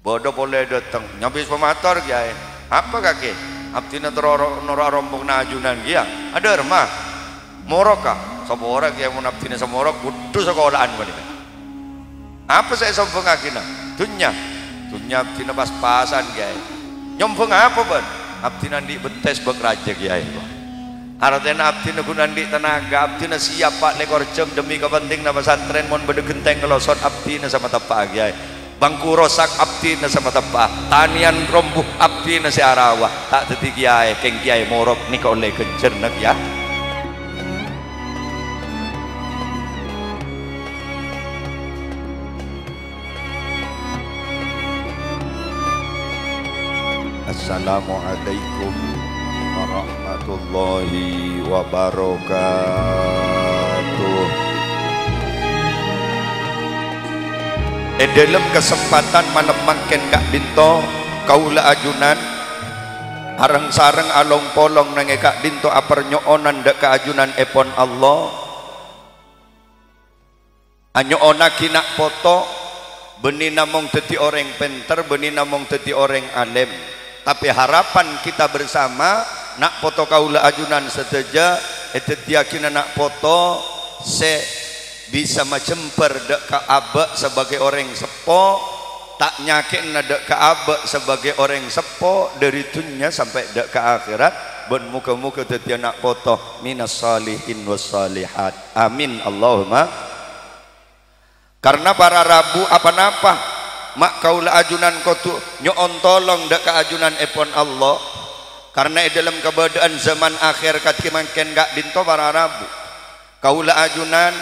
bodoh boleh datang nyabis pemator kiai apa kaki abdina nora rombong na ajunan kia ada remah moroka sapa ora kiai mun abdina samorok kudu sekolahan balik apa saya sombong akina dunya abdina pas-pasan kiai nyombong apa ban abdina di bentes bekraja kiai artinya abdina gunandi tenaga abdina siap pak lekor jam demi kepentingan pesantren mon bede genteng ngelosot abdina sama tepak kiai bangku rosak abdina sama tepak tanian rombuh abdina si arawa tak teti kiai keng kiai morok nika oleh kencernak ya. Assalamualaikum warahmatullahi wabarakatuh. Dalam kesempatan manemangken Kak Dinto kaula ajunan areng sareng along polong nange Kak Dinto aper nyoonan dek keajunan epon Allah anyoona kinak foto beni namong teti orang penter beni namong teti orang alim tapi harapan kita bersama nak foto kaula ajunan seteja etetiakin nak foto se bisa macemper dek ka abe sebagai orang sepo tak nyakin dek ka abe sebagai orang sepo dari dunia sampai dek ke akhirat ben muka-muka tetia nak foto minas salihin was salihat amin Allahumma. Karena para rabu apa-apa mak kaula ajunan kotu nyoon tolong dek keajunan epon Allah karena dalam keberadaan zaman akhir katkimanken gak dinto para rabu kaula ajunan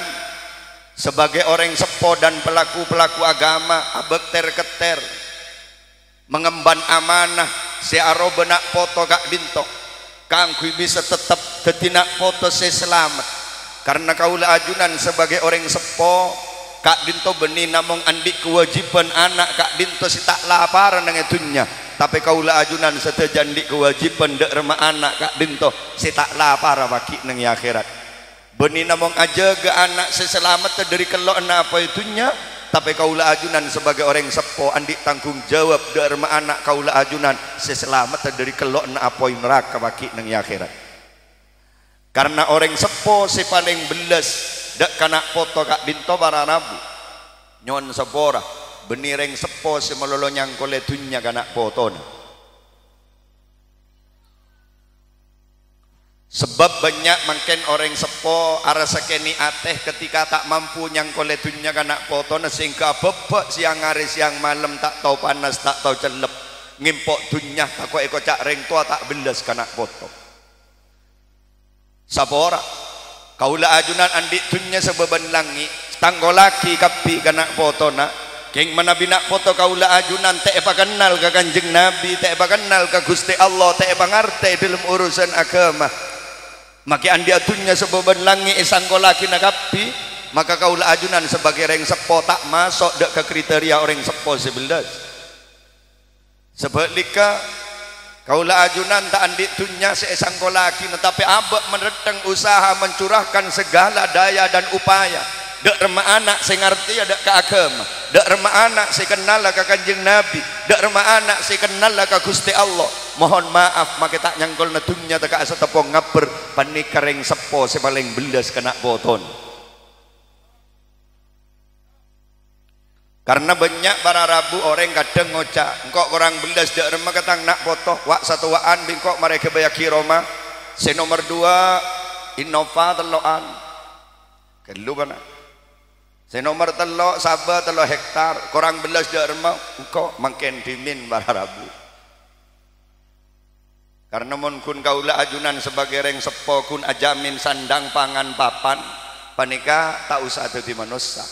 sebagai orang sepo dan pelaku-pelaku agama abek ter-keter mengemban amanah si aro benak foto gak dinto kangkui bisa tetap ketinak foto si selamat karena kaula ajunan sebagai orang sepo Kak Dinto beni namong andik kewajiban anak Kak Dinto si tak laparan dengan itunya tapi kaula ajunan setejandik kewajiban dek remah anak Kak Dinto si tak lapar baki nang akhirat beni namong aja ke anak seselamat dari kelok na apa itunya tapi kaula ajunan sebagai orang sepo andik tanggung jawab dek remah anak kaula ajunan seselamat dari kelok na apa neraka baki nang akhirat karena orang sepo si paling belas dak kanak foto Kak Dinto para rabu nyon sepora benireng sepo si melolo nyangkole tunya kanak foto sebab banyak mungkin orang sepo arasa keni ateh ketika tak mampu nyangkole tunya kanak foto sehingga bebek siang hari siang malam tak tahu panas tak tahu celep ngimpok tunya tak eko cak reng tua tak belas kanak foto sapora kaula ajunan andik tunya sebeban langi tanggolaki kapi kanak foto nak keng mana bina foto kaula ajunan tak apa kenal ke kanjeng Nabi tak apa kenal ke Gusti Allah tak apa ngerti dalam urusan agama maka andi atunya sebeban langi sanggolaki nak kapi maka kaula ajunan sebagai orang sepo tak masuk dek ke kriteria orang sepo sebelas sebaliknya kaula ajunan tak andik tunya seesang kolaki tetapi abek menreteng usaha mencurahkan segala daya dan upaya dek remah anak saya ngerti ada ke agama dek remah anak saya kenal ke kanjeng Nabi dek remah anak saya kenal ke Gusti Allah mohon maaf maka tak nyangkol netunya tak asa tepong ngaper panikareng sepo saya paling belas kena boton karena banyak para rabu orang kadang ngocak engkau orang belas dek remah katang nak foto wak satu waan bingkok mereka bayaki Roma si nomor 2 Innova teloan kelu mana si nomor telo Sabah telo hektar korang belas dek remah engkau makin dimin para rabu karena mun kun kaula ajunan sebagai reng sepo kun ajamin sandang pangan papan panika tak usah dadi manusia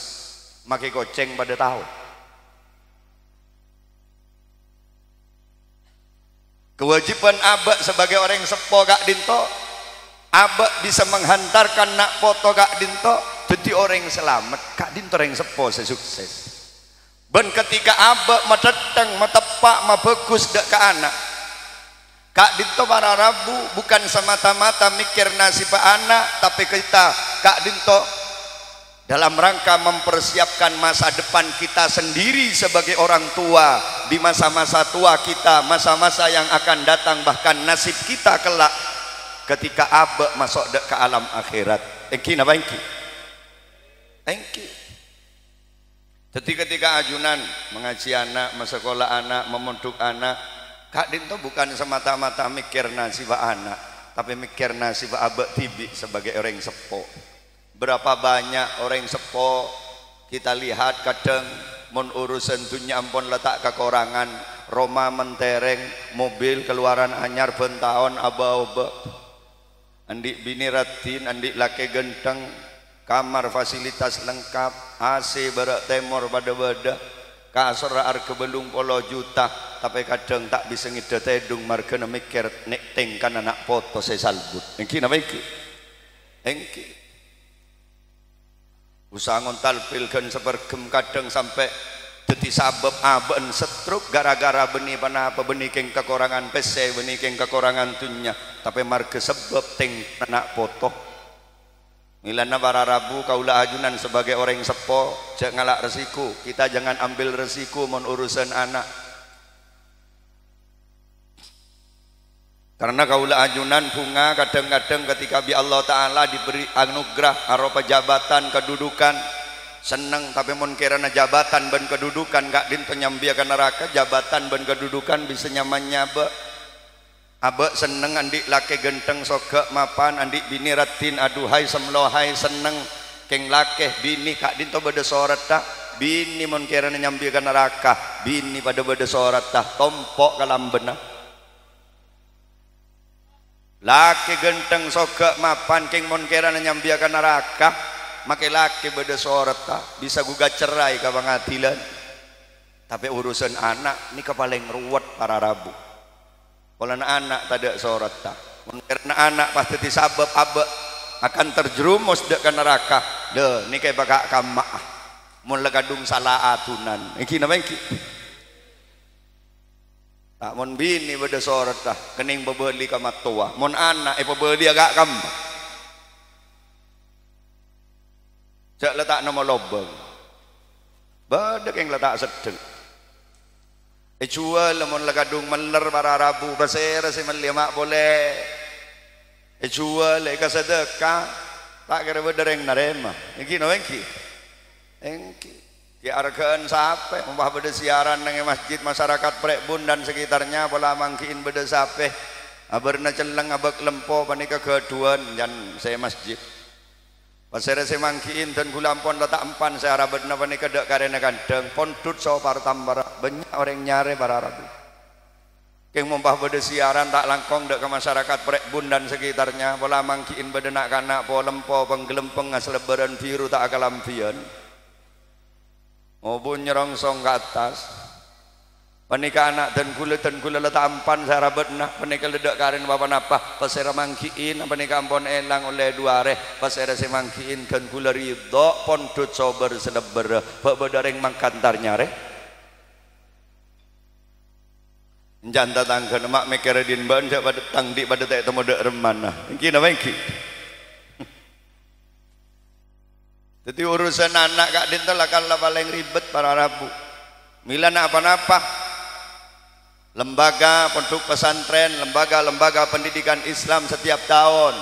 makai goceng pada tahu kewajiban abak sebagai orang sepo Kak Dinto abak bisa menghantarkan nak foto Kak Dinto jadi orang selamat Kak Dinto orang sepo sesukses ben ketika abak mateteng matepak mabagus dak ke anak Kak Dinto para rabu bukan semata-mata mikir nasib anak tapi kita Kak Dinto dalam rangka mempersiapkan masa depan kita sendiri sebagai orang tua di masa-masa tua kita, masa-masa yang akan datang, bahkan nasib kita kelak ketika abe masuk ke alam akhirat. Engki napa engki? Engki. Jadi ketika ajunan mengaji anak, mensekolah anak, memondok anak, Kak Dinto bukan semata-mata mikir nasib anak, tapi mikir nasib abe tibi sebagai orang sepo. Berapa banyak orang sepo kita lihat kadang mun urusan dunia ampun letak kekurangan, Roma mentereng, mobil keluaran anyar bentahun aba-aba, andik bini ratin, andik laki genteng, kamar fasilitas lengkap, AC barak temor bada-bada, kasur harga belum polo juta, tapi kadang tak bisa ngide tedung marga mikir nek tengkan anak foto saya salbut. Engki nama engki? Engki. Usaha ngontal pilkan sepergem kadang sampai jadi sabab aben setruk gara-gara benih panapa benih keng kekurangan PC, benih keng kekurangan tunya, tapi marga sebab teng anak foto. Milana para rabu kaulah ajunan sebagai orang sepo, jangan ngalak resiko. Kita jangan ambil resiko mon urusan anak. Karena kaulah ajunan bunga kadang-kadang ketika bi Allah Ta'ala diberi anugerah aropa jabatan kedudukan seneng, tapi mon kirana jabatan ben kedudukan gak dinto nyambiakan neraka, jabatan ben kedudukan bisa nyamannya abe seneng andik laki genteng soga mapan, andik bini ratin aduhai semlohai seneng keng laki bini kak dinto beda sorat tak bini mon kirana nyambiakan neraka, bini pada beda sorat tak tompok kalam benar. Laki genteng soga mapan keng mon kirana nyambiakan neraka, make laki beda sorat tak bisa gugat cerai ke pengadilan. Tapi urusan anak ini paling ruwet para rabu. Kalau anak tidak sorat tak, karena anak pasti disabab abe akan terjerumus ke neraka. Deh, ini kayak bakal kamak, mulai kadung salah atunan. Iki nama iki. Tak mon bini beda sorat tak, kening bebeli kamat tua. Mon anak bebeli agak kamak. Cak letak nama lobang, badek yang letak sedeng. Jual lemon lekadung meler para rabu basir si melimak boleh. Jual leka sedekah tak kira bedereng narema. Engki no engki, engki. Ki argaan sape, umpah beda siaran nang masjid masyarakat Prekbun dan sekitarnya pola mangkiin beda sape. Aberna celeng abek lempo panika keduan dan saya masjid. Pasere semangkiin dan gulampon letak empan saya arabetna panika dek karena kandeng pondut so partambara banyak orang nyare para rabu. Keng mumpah beda siaran tak langkong dek ke masyarakat Prekbun dan sekitarnya pola mangkiin beda nak kanak po lempo penggelempeng as lebaran biru tak akalampian. Obun nyerongsong ke atas. Panika anak dan gula letak empan saya arabetna panika ledak karen bapa napa pasere mangkiin panika ampon elang oleh dua re pasere semangkiin dan gula ridho pondut sober seleber bak bedareng mangkantarnya re janta tangga mak mekeredin ban saya pada tangdi pada tak temu dek remana iki nama iki. Jadi urusan anak kak dinto lakal paling ribet para rabu milan apa-apa lembaga pondok pesantren, lembaga-lembaga pendidikan Islam setiap tahun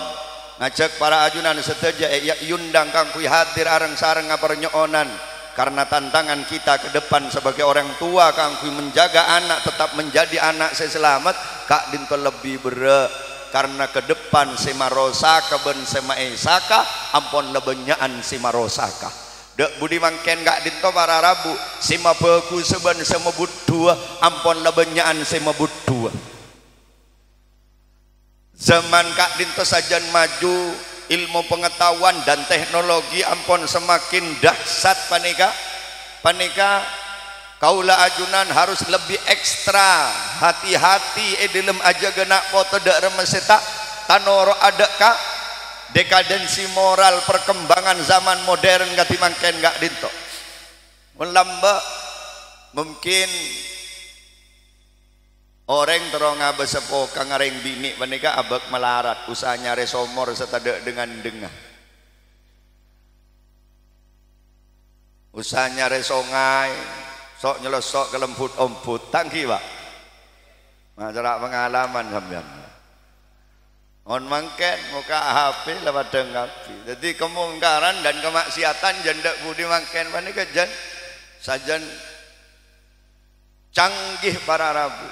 ngajak para ajunan seteja yundang kangkui hadir areng sareng ngapar nyoonan karena tantangan kita ke depan sebagai orang tua kangkui menjaga anak tetap menjadi anak selamat kak dinto lebih berat karena ke depan semarosaka ben semaesaka ampon lebenyaan semarosaka. Dek budi mangken gak dinto para rabu sima beku seben semebut dua ampon lebenyaan semebut dua. Zaman kak dinto sajan maju ilmu pengetahuan dan teknologi ampon semakin dahsyat panika kaula ajunan harus lebih ekstra hati-hati dalam aja genak foto dek remeseta tanoro ada kak dekadensi moral perkembangan zaman modern gak dimangken gak dinto melamba mungkin orang terong abe sepo kang areng bini panika abek melarat usahanya resomor setadek dengan dengah usahanya resongai sok nyelesok ke lembut ombut tangki Pak masalah pengalaman sampean on mangken muka HP lewat dengapi jadi kemungkaran dan kemaksiatan janda budi mangken panika jan sajan canggih para rabu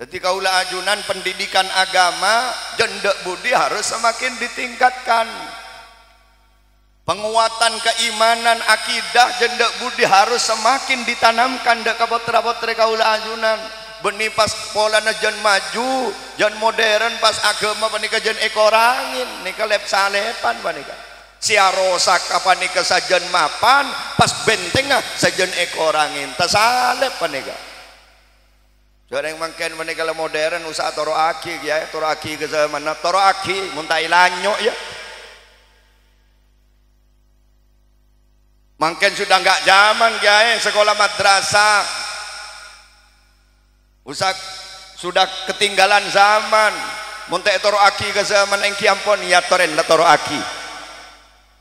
jadi kaula ajunan pendidikan agama janda budi harus semakin ditingkatkan penguatan keimanan akidah janda budi harus semakin ditanamkan dek putra-putri kaula ajunan benih pas pola jan maju jan modern pas agama panika jan ekor angin nika lep salepan panika siarosak panika sajan mapan pas benteng sajan ekor angin tasalep panika jarang mangken panika le modern usaha toro aki ya toro aki ke zaman toro aki muntai lanyo ya mangken sudah enggak zaman ya sekolah madrasah usak sudah ketinggalan zaman munte toro aki ke zaman engki ampun ya toren la toro aki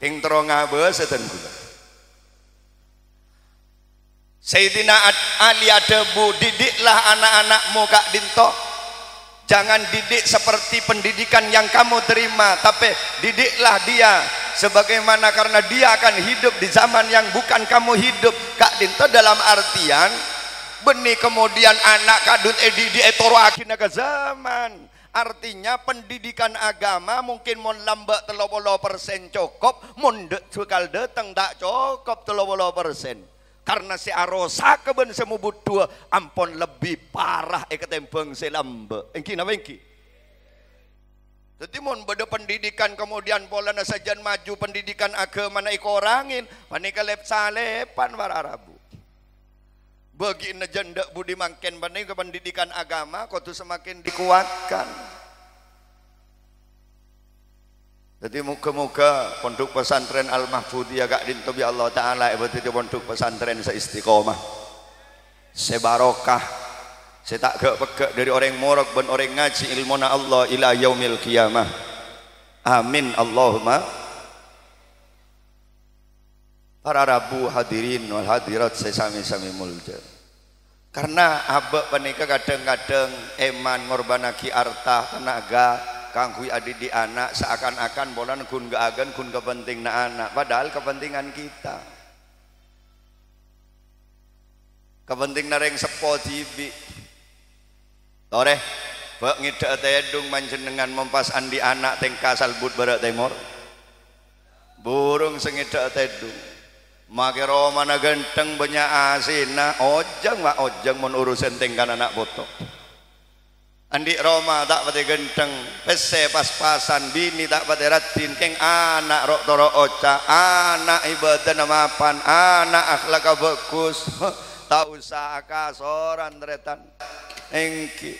ting toro ngabeus eten kula Sayyidina Ali Adebu didiklah anak-anakmu Kak Dinto jangan didik seperti pendidikan yang kamu terima tapi didiklah dia sebagaimana karena dia akan hidup di zaman yang bukan kamu hidup Kak Dinto dalam artian benih kemudian anak kadut di etoro akhirnya ke zaman artinya pendidikan agama mungkin mau lambat 30% cukup mundek sekal datang tak cukup 30% karena si arosa keben semu butuh ampun lebih parah ketembang si lambe engki napa engki jadi mun beda pendidikan kemudian pola sajan maju pendidikan agama na ikorangin panika lep salepan para Arabu bagi janda budi mangken banding ke pendidikan agama kau tu semakin dikuatkan jadi muka-muka pondok pesantren Al-Mahfudiyah Kak Dinto bi Allah Ta'ala itu pondok pesantren seistiqomah sebarokah saya tak pegak dari orang morok ben orang ngaji ilmuna Allah ila yaumil qiyamah amin Allahumma para rabu hadirin wal hadirat sesami-sami mulja karena abek panika kadang-kadang eman ngorbanaki arta tenaga kangkui adi di anak seakan-akan bolan kun gaagan kun kepenting na anak padahal kepentingan kita kepenting nareng sepo tibi toreh bak ngida tedung manjenengan mempas andi anak tengka salbut barak timur burung sengida tedung make romana genteng banyak asina ojang mak ojang mun urusan tengkan anak botok andi Roma tak pati genteng pese pas-pasan bini tak pati ratin keng anak rok toro oca anak ibadah namapan anak akhlak bagus tak usah kasoran tretan engki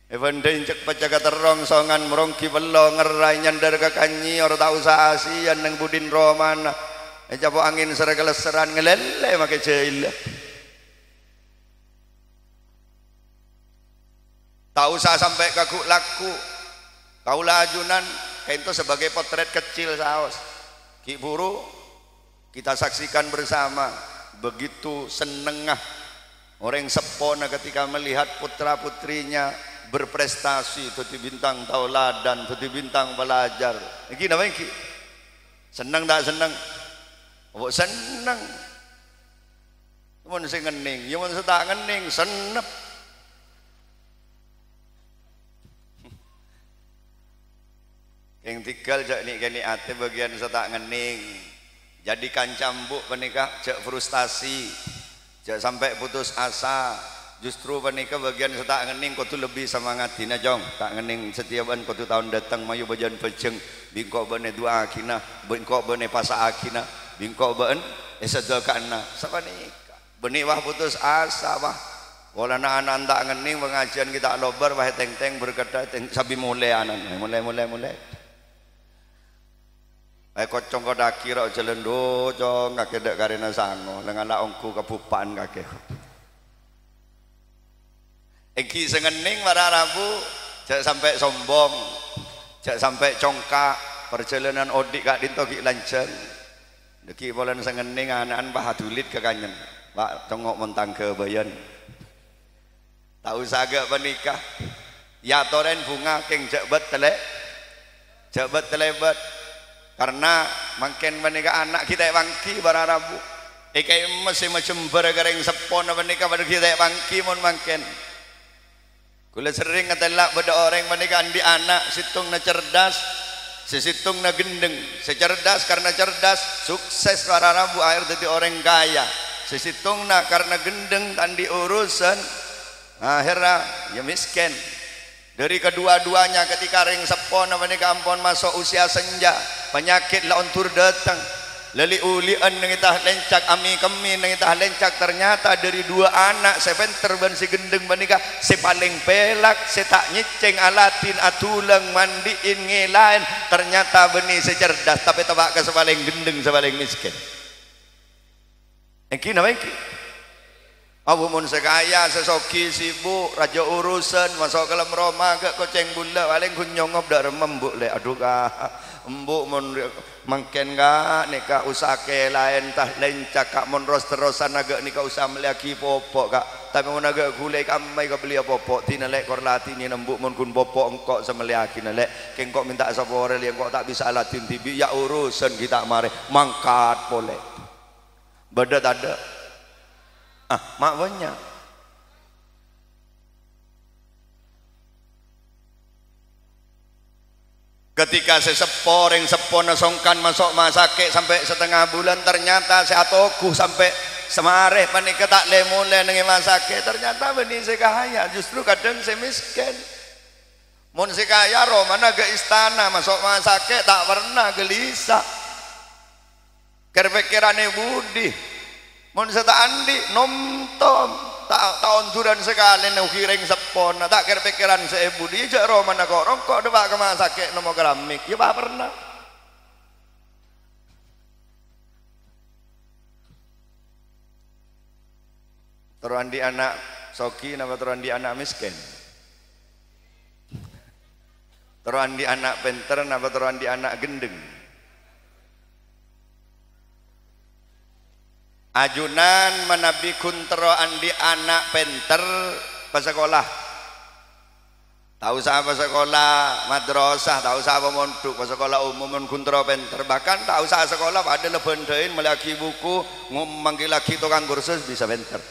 evenden cek pacaga terong songan merongki belo ngerai nyandar kakanyi or tak usah asian neng budin romana japo angin seragaleseran ngelele make jail tak usah sampai kaku laku kaulah ajunan itu sebagai potret kecil saos ki buru kita saksikan bersama begitu senengah orang sepona ketika melihat putra putrinya berprestasi jadi bintang tauladan jadi bintang pelajar iki napa iki seneng tak seneng oh seneng mun sing ngening ya mun tak ngening senep yang tinggal jak nik kene ate bagian setak ngening jadikan cambuk penikah jak frustasi jak sampai putus asa justru penikah bagian setak ngening kau tu lebih semangat dina jong tak ngening setiap an kau tu tahun datang mayu bajan pejeng bingkok bene dua akina bingkok bene pasa akina bingkok ben esadal kana sapa nikah benih wah putus asa wah wala na anak tak ngening pengajian kita lobar wah teng-teng berkata sabi mulai anak mulai ay kocong ko dakira jalan do cong kake dek karena sango dengan la ongku kebupan kake engki sengening para rabu jak sampai sombong jak sampai congkak perjalanan odik Kak Dinto ki lancar deki bolan sengening anak-anak bahadulit ke kanyen Pak congok mentang ke bayan tak usah agak menikah ya toren bunga keng jebet telebet karena makin menikah anak kita bangki bararabu ikai masih macam bergareng sepon menikah pada kita bangki mon makin kula sering ngetelak pada orang menikah di anak situng na cerdas sisitung na gendeng secerdas karena cerdas sukses bararabu akhir jadi orang kaya sisitung na karena gendeng tandi urusan akhirnya ya miskin dari kedua-duanya ketika ring sepon menikah ampun masuk usia senja penyakit laun tur datang leli ulian nengitah lencak ami kemi nengitah lencak ternyata dari dua anak sepenter ban si gendeng menikah si paling pelak si tak nyiceng alatin atulang mandiin ngelain ternyata benih secerdas tapi tebak ke sepaling gendeng sepaling miskin engki nama engki abu mun sekaya sesoki sibuk raja urusan masuk ke dalam Roma ke koceng bula paling kunyongop dak remembuk le aduh kah embuk mun mangken gak nika usaha ke lain tah lencak kak mun terusan agak nika usaha meliaki popok kak tapi mun agak gulai kamai ka beli popok tina lek korlati ni nembuk mun kun popok engkok semeliaki lek kengkok minta sapore li engkok tak bisa alatin tibi ya urusan kita mare mangkat boleh badat ada mak banyak ketika seseporeng sepona songkan masuk masake sampai setengah bulan ternyata seatoku sampai semareh panik tak lemule nengi masake ternyata benih sekaya justru kadang semiskin mun sekaya romana ke istana masuk masake tak pernah gelisah kerpekirane budi mun seta andi nomtom tahun duran sekali nukiring sepon tak kira pikiran seebu dia jak romana kok rongkok debak ke masake nomo keramik ya pak pernah teruan di anak soki nama teruan di anak miskin teruan di anak penter nama teruan di anak gendeng ajunan menabi kuntero andi anak penter pasekolah tahu sah pasekolah madrasah tahu sah pemondok pasekolah umum kuntero penter bahkan tahu sah sekolah pada lebendain melaki buku memanggil lagi tukang kursus bisa penter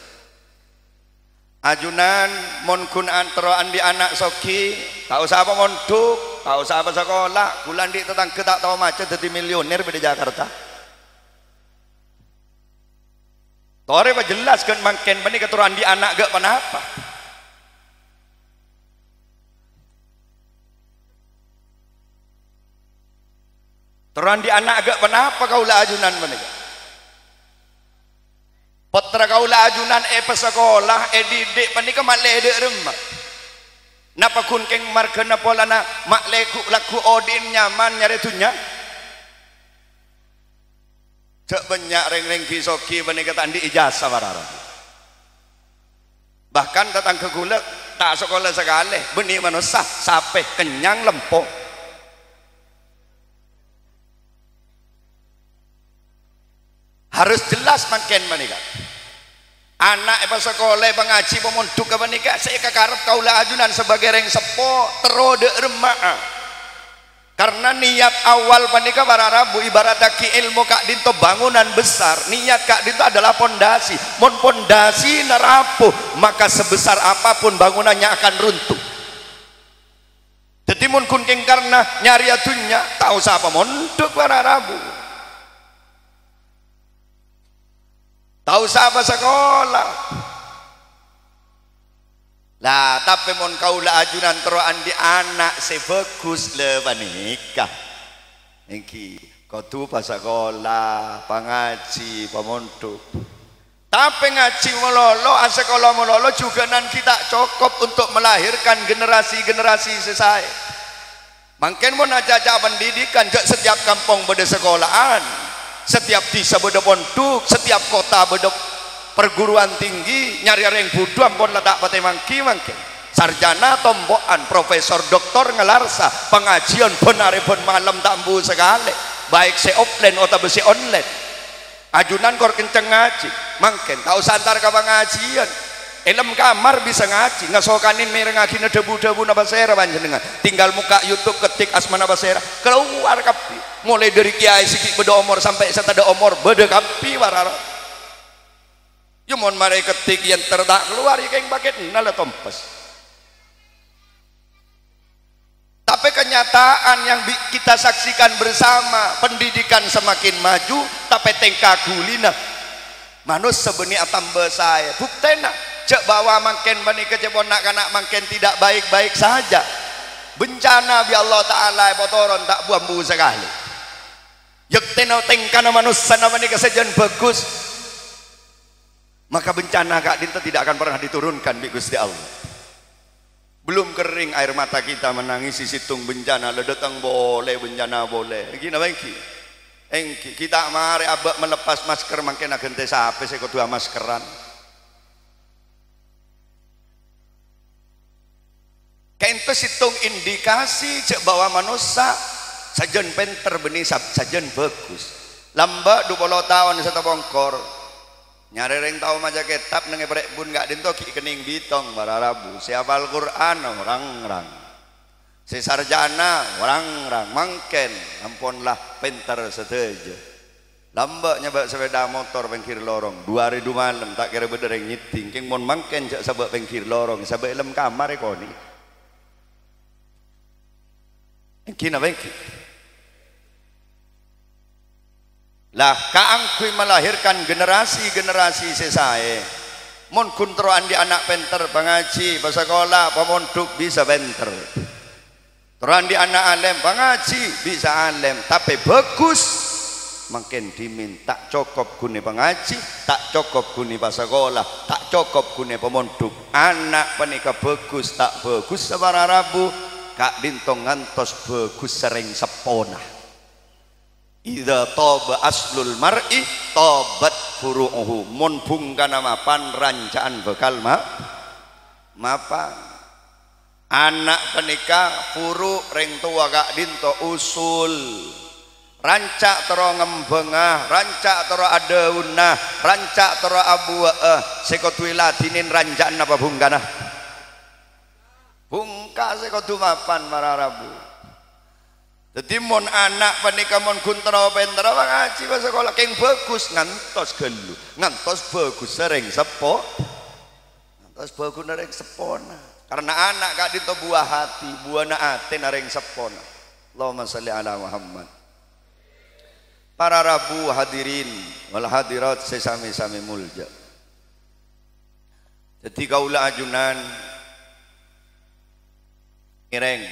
ajunan mon kun antero andi anak soki tahu sah pemondok tahu sah pasekolah bulan di tetangga tak tahu macet jadi milioner di Jakarta Tore pak jelas kan makin bani keturunan di anak gak kenapa turunan di anak gak kenapa kaulah ajunan bani putra kaulah ajunan pesekolah didik bani kemalai dek remah napa kun keng markena polana mak laku odin nyaman nyari tunya cek banyak reng-reng kisoki bani kata andi ijazah barara bahkan datang ke gulak tak sekolah sekali benih manusia sampai kenyang lempok harus jelas makin menikah anak pas sekolah pengaji pemondok ke menikah saya kekarep kaulah ajunan sebagai reng sepo terode remah karena niat awal panika para rabu ibarat ki ilmu kak dinto bangunan besar niat kak dinto adalah pondasi mon pondasi nerapuh maka sebesar apapun bangunannya akan runtuh jadi mon kunking karena nyari atunya tahu siapa mondok para rabu tahu siapa sekolah lah tapi mon kaulah ajunan teruan di anak sebagus lepas nikah engki kau tu pasakolah pangaji pemondok tapi ngaji melolo sekolah melolo juga nanti tak cukup untuk melahirkan generasi-generasi sesai mungkin mon aja pendidikan gak setiap kampung beda sekolahan setiap desa beda pondok setiap kota beda perguruan tinggi nyari yang budu ampun letak pate mangki sarjana tombokan profesor doktor ngelarsa pengajian benare ben malam tambu sekali baik se offline atau besi online ajunan kor kenceng ngaji mangken tak usah antar ke pengajian elem kamar bisa ngaji ngasokanin mereng ngagina debu-debu nabasera panjenengan tinggal muka YouTube ketik asma nabasera keluar kapi mulai dari kiai sikit beda umur sampai setada umur beda kapi warara ya mohon mari ketik yang tertak keluar ya yang paket nala tompes tapi kenyataan yang kita saksikan bersama pendidikan semakin maju tapi tengka gulina manus sebenarnya tambah saya buktena cek bawa mangken bani kecebon nak kanak mangken tidak baik-baik saja bencana bi Allah Ta'ala potoron tak buambu sekali yektena tengkana manusia bani kesejan bagus maka bencana kak dinta tidak akan pernah diturunkan bi Gusti Allah belum kering air mata kita menangisi situng bencana ledetang boleh bencana boleh gini bangki engki kita mari abak melepas masker mangken agente sape saya kedua maskeran kento situng indikasi cek bawa manusia sajen penter benih sajen bagus lamba 20 tahun satu bongkor nyari reng tahu maja kitab nenge brek bun gak dintoki kening bitong bararabu siapa Al-Quran orang-orang si sarjana orang-orang mangken ampunlah penter seteja lamba nyabak sepeda motor pengkir lorong 2 hari 2 malam tak kira bedereng nyiting keng mon mangken cek sabak pengkir lorong sabak lem kamar ekoni kina bengki lah kaangkui melahirkan generasi-generasi sesae mon kuntroan di anak penter pengaji sekolah pemonduk bisa penter teran di anak alem pengaji bisa alem tapi bagus makin diminta cukup gune pengaji tak cukup gune sekolah tak cukup gune pemonduk anak penikah bagus tak bagus sabara rabu kak dintong ngantos bagus sering sepona idza toba aslul mar'i tobat furu'uhu mun bungkana mapan rancaan bekal mapan anak penikah furu ring tua kak dinto usul rancak tero ngembengah rancak tero adaunah rancak tero abuah sekotui latinin rancaan apa bungkana bungka sekotu mapan mararabu jadi mon anak panika mon kuntera pentera ngaji bahasa sekolah keng bagus ngantos gelu ngantos bagus sering sepo ngantos bagus nareng sepona karena anak kak dito buah hati buah naate nareng sepona Allahumma salli ala Muhammad para rabu hadirin wal hadirat sesami-sami mulja jadi kaula ajunan ireng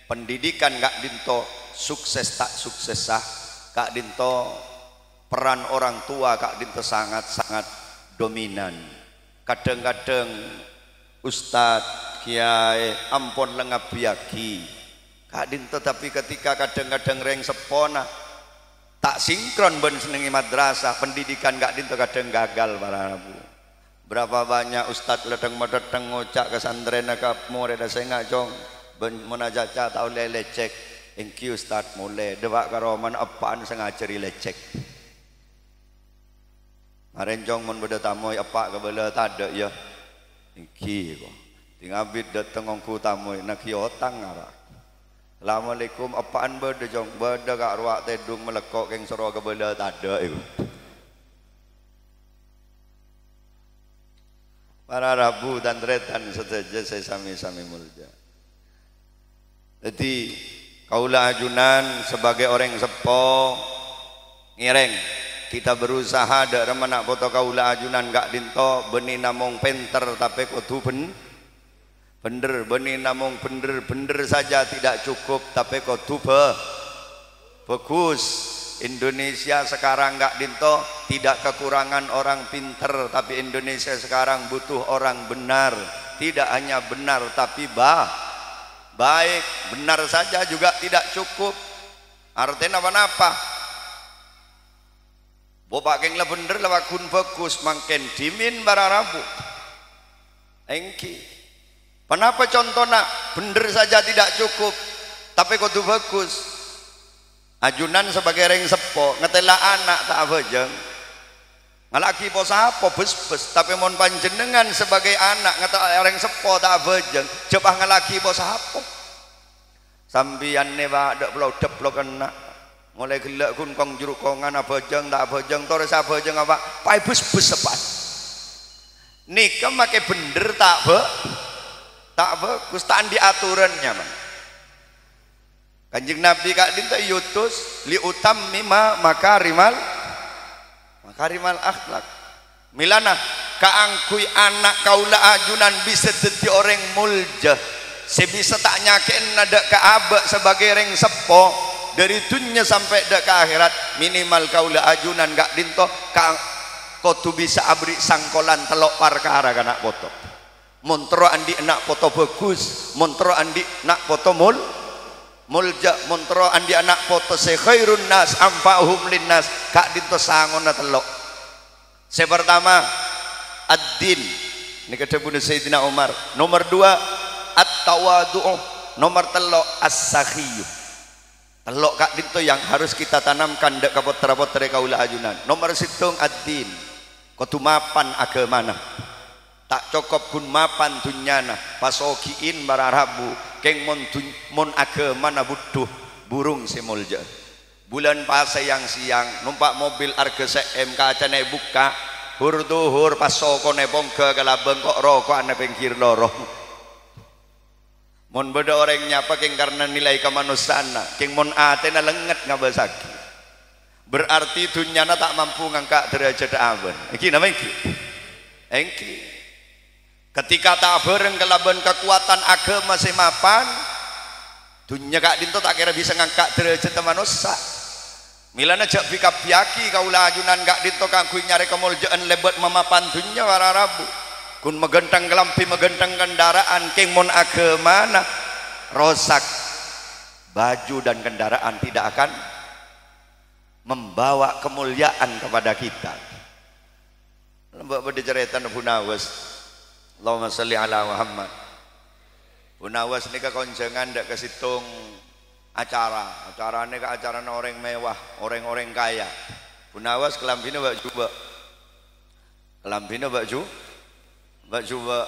pendidikan gak dinto sukses tak sukses sah kak dinto peran orang tua kak dinto sangat-sangat dominan kadang-kadang ustadz kiai ampun lengap biaki kak dinto tapi ketika kadang-kadang reng sepona tak sinkron ben senengi madrasah pendidikan gak dinto kadang gagal para rabu berapa banyak ustadz ledeng medeteng ngocak ke santren ke murid saya ngajong menajaca tau lecek engki ustad mulai dewak karoman apaan sengajari lecek marenjong mun beda tamoy apa kebela tada ya engki kok tinggal bid dateng ngku tamoy nak yotang ngara Assalamualaikum apaan beda jong beda kak ruak tedung melekok keng soro kebela tada iku para rabu dan retan seteja saya sami-sami mulja. Jadi kaula ajunan sebagai orang sepo ngireng kita berusaha dak remena foto kaula ajunan gak dinto benih namung penter tapi kudu bener benih namung bener saja tidak cukup tapi kudu bagus. Indonesia sekarang gak dinto tidak kekurangan orang pinter tapi Indonesia sekarang butuh orang benar tidak hanya benar tapi baik benar saja juga tidak cukup artinya apa bopak keng lah bener lah kun bagus mangken dimin bararabu engki kenapa contohnya bener saja tidak cukup tapi kudu bagus ajunan sebagai reng sepo ngetela anak tak apa jeng ngalaki po sapa bes-bes tapi mon panjenengan sebagai anak ngata orang sepo tak bejeng cepah ngalaki po sapa sambian ne ba dak blok kena mulai gelek kun kong juru kongan bejeng tak bejeng tore sa bejeng apa pai bes-bes sepat nika make bener tak bagus tak di aturannya man Kanjeng Nabi kak dinta yutus li utammima makarimal akhlak milana kaangkui anak kaula ajunan bisa jadi orang mulja sebisa tak nyakin nada ke abak sebagai orang sepo dari dunia sampai dak ke akhirat minimal kaula ajunan gak dinto kau tu bisa abri sangkolan telok perkara kanak foto montro andi nak foto bagus montro andi nak foto mulja montro andi anak foto se khairun nas amfa'uhum linnas kak dinto sangon na telok saya pertama ad-din ini kata Bunda Sayyidina Umar nomor 2 at-tawadu'u nomor telok as-sakhiyuh telok kak dinto yang harus kita tanamkan dek kapotra-potra kaula ajunan nomor 7 ad-din kudu mapan agamana tak cokop kun mapan dunyana pasokiin bararabu keng mon agamana butuh burung semolja bulan pas siang numpak mobil arga CM kacane buka hur duhur pasokone bongke kalabeng kok rokok ane pengkir loro mon beda orang nyapa keng karena nilai kemanusiaan keng mon atena lenget ngabasaki berarti dunyana tak mampu ngangkat derajat awan iki nama iki ketika tak bareng kelaban kekuatan agama semapan dunya kak dinto tak kira bisa ngangkat derajat manusia milana jak bikapiaki kaula ajunan kak dinto kangkui nyari kemuljaan lebat memapan dunya wararabu kun megentang kelampi megentang kendaraan keng mon agamana rosak baju dan kendaraan tidak akan membawa kemuliaan kepada kita. Mbak bercerita Bu Nawas, Allahumma sholli ala Muhammad. Bu Nawas ini kekonjengan ndak kesitung acarane ke acara orang mewah, orang-orang kaya. Bu Nawas kelambine bak juba,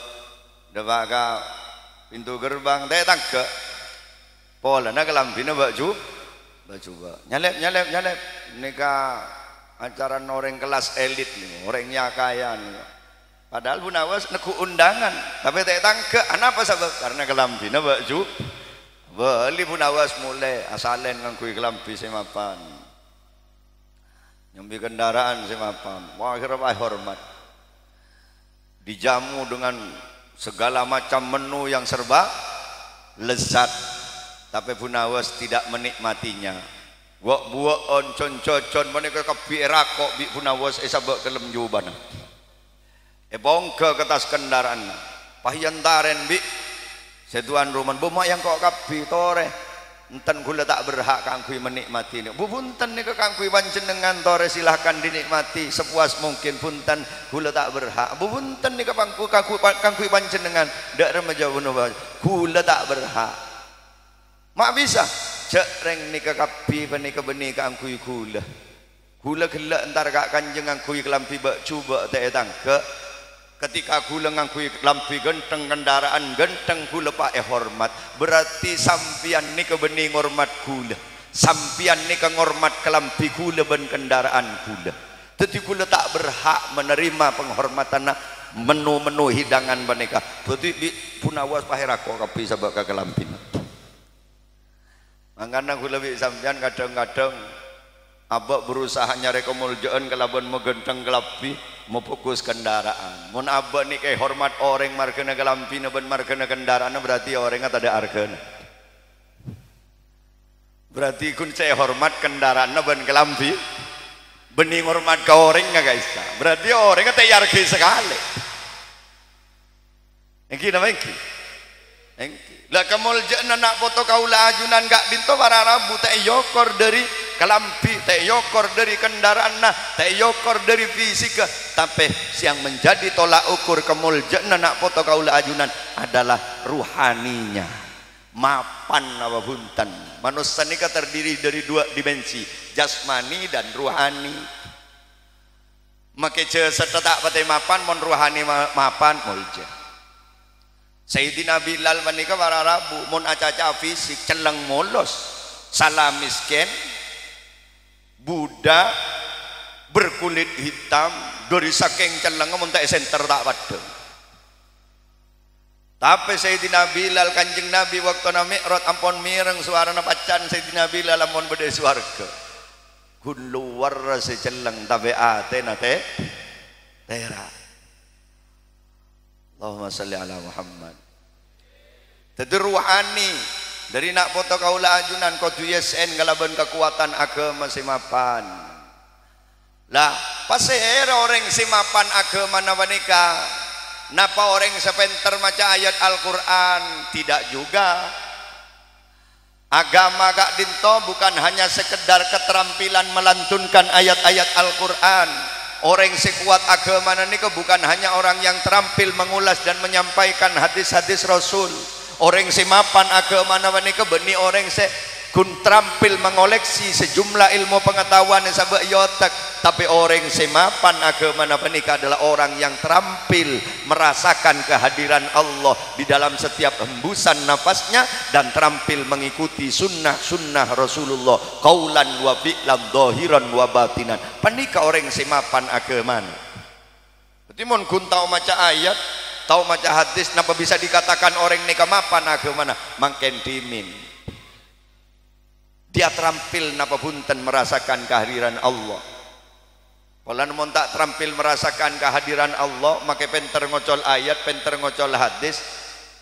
debak ka pintu gerbang teh tangke, polana kelambine bak juba, nyalep nikah acara orang kelas elit nih, orangnya kaya nih. Padahal Bu Nawas neku undangan, tapi tak tangke. Kenapa sebab? Karena kelambina baju. Beli Bu Nawas mulai asalen ngangkui kelambi semapan, nyambi kendaraan semapan. Wah kira hormat. Dijamu dengan segala macam menu yang serba lezat, tapi Bu Nawas tidak menikmatinya. Buat concon mereka kepi rakok bi Bu Nawas esabak kelem jubana. Bongke ke atas kendaraan pahyantaren bi setuan ruman buma yang kok kapi tore enten kula tak berhak kangkui menikmati ini bu punten nih ke kangkui panjenengan tore silahkan dinikmati sepuas mungkin punten kula tak berhak bu punten nih ke kangkui panjenengan dak remaja bunuh kula tak berhak mak bisa cek reng nih ke kapi pani ke benih kangkui kula gelak entar kak kanjeng kangkui kelampi bak coba teh tangke ketika kula ngangkui lampi genteng kendaraan genteng kula pae hormat berarti sampian nika bening hormat kula sampian nika ngormat kelampi kula ben kendaraan kula jadi kula tak berhak menerima penghormatan menu-menu hidangan mereka berarti Bu Nawas pae rako kapi sabak kelampi mangkana kula bi sampean kadang-kadang abak berusaha nyari kemuljaan kelaban megenteng kelampi mau fokus kendaraan mun abah nih kayak hormat orang markena kelampi ben markena kendaraan berarti orangnya tak ada argana berarti kun saya hormat kendaraan ben kelampi bening hormat ke orangnya guys berarti orangnya tak argi sekali engki nama engki lah kemuljaan anak foto kaula ajunan gak dinto para rabu tak yokor dari kelampi tak yokor dari kendaraan tak yokor dari fisika tapi yang menjadi tolak ukur kemuljaan anak foto kaula ajunan adalah ruhaninya mapan apa buntan manusia ini terdiri dari dua dimensi jasmani dan ruhani make je setetak pate mapan mon ruhani mapan mulja. Sayyidina Bilal menika para Rabu mun acaca fisik celeng molos salah miskin budak berkulit hitam dari saking celeng mun tak senter tak padeng. Tapi Sayyidina Bilal Kanjeng Nabi waktu na Mi'raj ampun mireng suarana pacan Sayyidina Bilal ampun bede swarga. Gun luar seceleng tapi atena tera. Allahumma salli ala Muhammad. Tadi ruhani dari nak foto kaula ajunan kodu YSN ngalaban kekuatan agama simapan. Lah pasir orang simapan agama nawanika. Napa orang sepenter maca ayat Al-Quran? Tidak juga. Agama gak dinto bukan hanya sekedar keterampilan melantunkan ayat-ayat Al-Quran. Orang sekuat agama niku bukan hanya orang yang terampil mengulas dan menyampaikan hadis-hadis Rasul. Orang semapan agama niku beni orang se kun terampil mengoleksi sejumlah ilmu pengetahuan yang sabak yotek. Tapi orang semapan agama niku adalah orang yang terampil merasakan kehadiran Allah di dalam setiap hembusan nafasnya dan terampil mengikuti sunnah Rasulullah qaulan wa fi'lan zahiran wa batinan. Panika orang semapan agama. Berarti mun kun tau maca ayat, tau maca hadis, napa bisa dikatakan orang nika mapan agama mangken dimin. Dia terampil napa punten merasakan kehadiran Allah. Kalau mun tak terampil merasakan kehadiran Allah, maka penter ngocol ayat, penter ngocol hadis,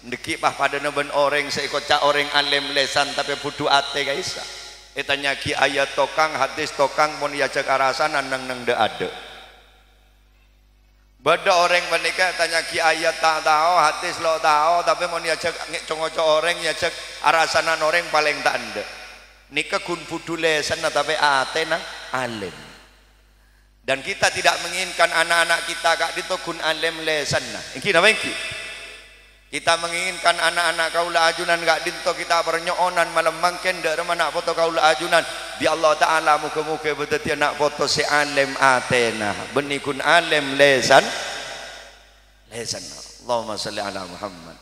ndeki pah pada neben orang seikut cak orang alim lesan tapi budu ate guys. Etanya ki ayat tokang hadis tokang mun ya cek arasan nang de ade. Bada orang menikah tanya ki ayat tak tahu hadis lo tahu tapi mun ya cek ngoco orang ya cek arasanan orang paling tak ande. Nika kun budu lesan tapi ate nang alim. Dan kita tidak menginginkan anak-anak kita kak dito kun alim lesan nah. Iki napa iki? Kita menginginkan anak-anak kaula ajunan kak dito kita bernyoonan malam mangken dak remana foto kaula ajunan di Allah taala muga-muga beteti anak foto si alim atena beni kun alim lesan. Allahumma salli ala Muhammad.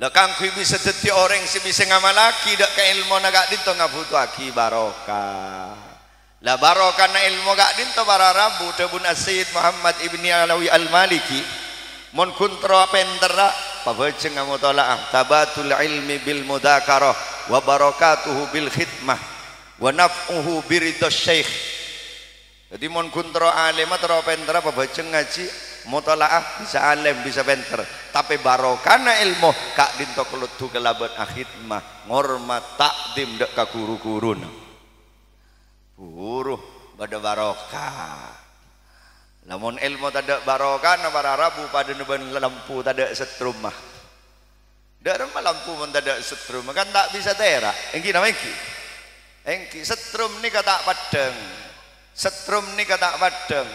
Lah kang kui bisa dadi orang si bisa ngamalaki dak ka ilmu kak dito ngabutuhaki barokah. La barokah na ilmu gak dinto para Rabu tabun As-Sayyid Muhammad ibni Alawi Al-Maliki mon kuntra pentera pabajeng ngamutolaah tabatul ilmi bil mudakarah wa barakatuhu bil khidmah wa naf'uhu biridhas syekh. Jadi mon kuntra alim atau pentera pabajeng ngaji mutolaah bisa alim bisa penter tapi barokah na ilmu gak dinto kelutu kelaban akhidmah ngormat takdim dak ka guru-guruna. Buruh pada barokah. Namun ilmu tidak barokah na para Rabu pada neban lampu tidak setrum mah. Dak remah lampu mun tidak setrum kan tak bisa tera. Engki nama engki. Engki setrum ni kata padeng. Setrum ni kata padeng.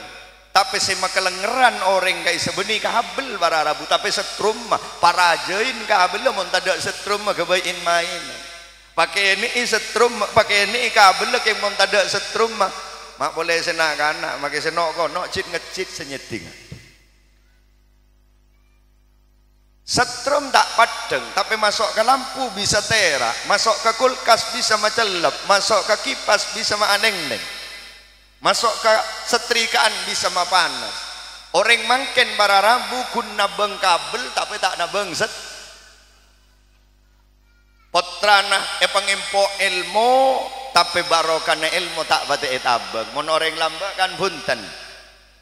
Tapi sema kelengeran orang kai sebeni kabel para Rabu tapi setrum mah para jain kabel mun tidak setrum mah kebain main. Pakai ini setrum, pakai ini kabel ke mun tada setrum mak boleh senak anak, makai senok kono cit ngecit senyeding. Setrum tak padeng, tapi masuk ke lampu bisa terak, masuk ke kulkas bisa macelep, masuk ke kipas bisa maaneng-neng, masuk ke setrikaan bisa mapanas. Orang mangken para Rabu kun nabeng kabel tapi tak nabeng set. Potrana pangimpo ilmu tapi barokana ilmu tak pati etabang. Mon orang lamba kan bunten.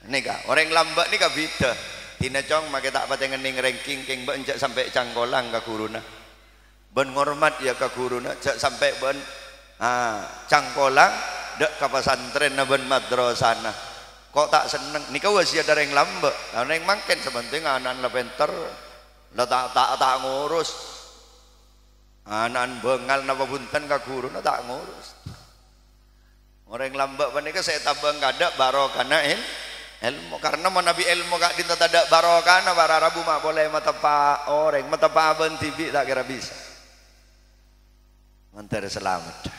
Nika orang lamba nika bida. Tina cong make tak pati ngening ranking king benjak sampai cangkolang ka guruna. Ben ngormat ya ka guruna jak sampai ben cangkolang dek ka pesantren na ben madrasana. Kok tak seneng nika wis ya dareng lamba. Lah ning mangken sebenting anan lepenter. Lah tak ngurus. Anan bengal napa bunten ka guru tak ngurus. Orang lambak menika saya tabang kada barokana ilmu karena mau nabi ilmu gak dinta ada barokana para Rabu mak boleh mata pa orang mata pa ben tibi tak kira bisa. Mantar selamat.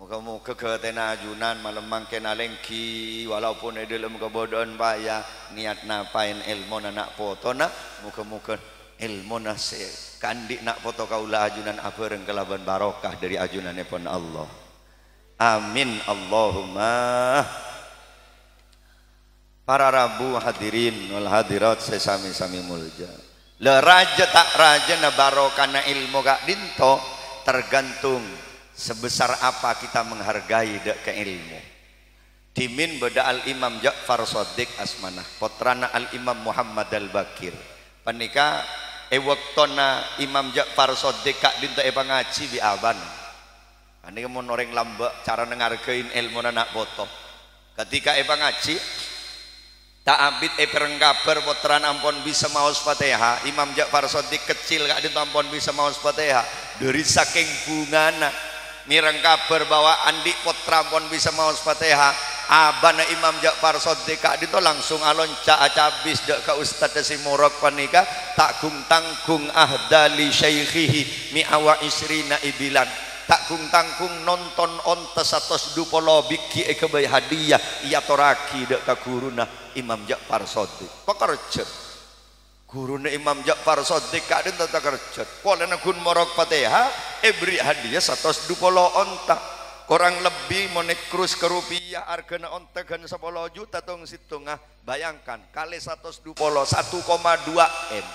Muka-muka ketena ajunan malam mangken alengki walaupun dalam kebodohan payah niat napain ilmu nak foto nak muka-muka ilmu nase kandik nak foto kaula ajunan abareng kelaban barokah dari ajunannya pun Allah. Amin Allahumma. Para rabu hadirin wal hadirat sesami-sami mulja. Le raja tak raja na barokah na ilmu gak dinto tergantung sebesar apa kita menghargai dek ke ilmu. Timin beda al Imam Ja'far Shadiq Asmanah putrana al Imam Muhammad al Bakir. Panika waktona Imam Ja'far Shadiq kak dinto ngaji bi aban. Panika mun orang lambak cara ngargain ilmu nak foto. Ketika ngaji tak abid pereng kabar potran ampun bisa maos Fatihah. Imam Ja'far Shadiq kecil gak dinto ampun bisa maos Fatihah. Dari saking bungana mireng kabar bahwa andi potra pun bisa maos Fatihah. Abana Imam Ja'far Shadiq kak dito langsung alon cabis dek ka ustad si murok panika takgung tanggung ahdali syaikhihi mi'awa isrina ibilan takgung tanggung nonton onta 120 biki kebay hadiah iya toraki dek ka guruna Imam Ja'far Shadiq pakarjet guruna Imam Ja'far Shadiq kak dito takarjet polena gun morok Fatihah beri hadiah 120 onta kurang lebih monek krus ke rupiah hargana onta kan 10 juta tong situngah bayangkan kali 120 1,2 M.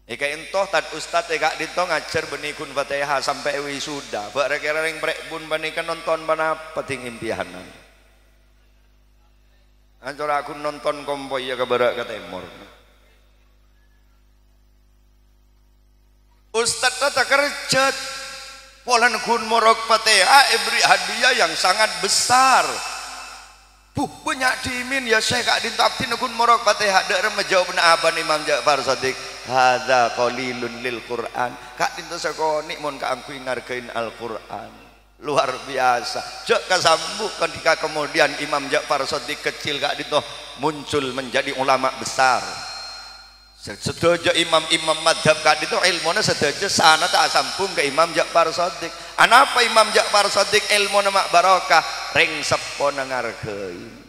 Eka entoh tad ustad eka dito ngajar benikun Fatihah sampai wisuda bakra-kira ring brek bun banikan nonton bana peting impianan ancor aku nonton kompoi ya ke barat ke timur ustad tata kerja polan kun morok Fatihah beri hadiah yang sangat besar. Banyak dimin ya saya kak dintaptin kun morok Fatihah dak menjawab na aban Imam Ja'far Shadiq hadza qalilun lil Quran kak dinto sakoni mun ka angku ngargain Al-Qur'an luar biasa cek kasambuk ketika kemudian Imam Ja'far Shadiq kecil kak dinto muncul menjadi ulama besar. Sedojo imam-imam madhab kak itu ilmunya sedojo sana tak sampung ke Imam Ja'far Shadiq. Anapa Imam Ja'far Shadiq ilmunya mak barokah ring sepo ngargain.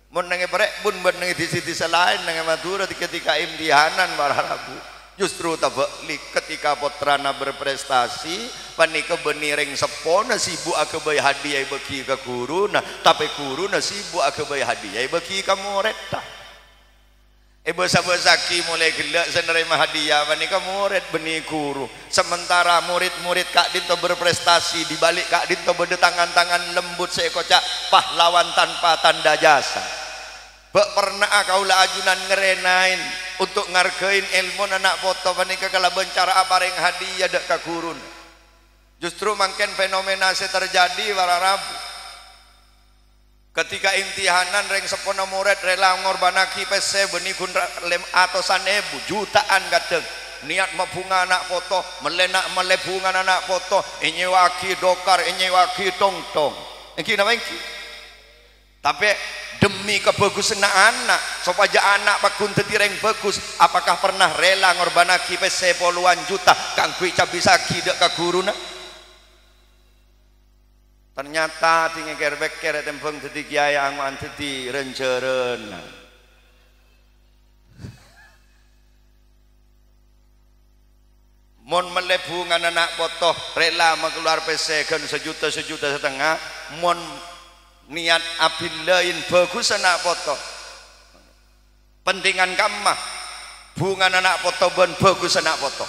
Mun nange brek bun nange di sisi selain nange Madura ketika imtihanan para rabu. Justru tabalik ketika putrana berprestasi panika beni ring sepo na sibuk akebay hadiah bagi ke guru na tapi guru na sibuk akebay hadiah bagi ke murid dah. Besa-besaki mulai gelak senerima hadiah panika murid benih guru sementara murid-murid kak dinto berprestasi dibalik kak dinto berdetangan-tangan lembut seekocak pahlawan tanpa tanda jasa pernah kaulah ajunan ngerenain untuk ngargain ilmu anak foto panika kala bencara apareng hadiah dek ka guru justru mangken fenomena se terjadi para rabu ketika imtihanan reng sepona murid rela ngorbanaki PC benikun lem atosan ebu jutaan kadeng niat mabunga anak foto melenak melebungan anak foto inyewaki dokar inyewaki tong-tong iki namanya tapi demi kebagusan anak supaya anak pakun teti reng bagus apakah pernah rela ngorbanaki PC puluhan juta kangku bisa kidak ke guruna ternyata tinggi kerbek kere tempeng teti kiai angwan teti renceren mon melebungan anak foto rela mengeluar PC kan sejuta setengah mon niat abilain bagus anak foto pentingan kamah bunga anak foto ben bagus anak foto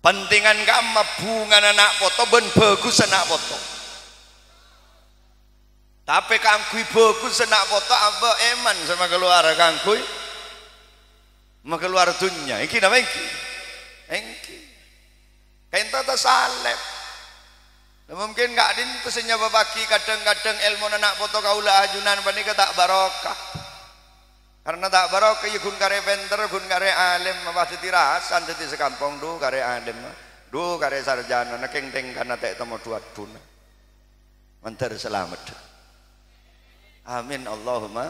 pentingan kamma bunga anak foto ben bagus anak foto tapi kangkui bagus anak foto apa eman sama keluar kangkui mau keluar dunia iki namanya iki kain tata salep mungkin gak din pesenya babaki kadang-kadang ilmu anak foto kaula ajunan panika tak barokah karena tak barokah ya gun kare venter gun kare alim apa tirasan dadi sekampung du kare alim du kare sarjana nekeng teng kana tek temo duat bun menter selamat amin Allahumma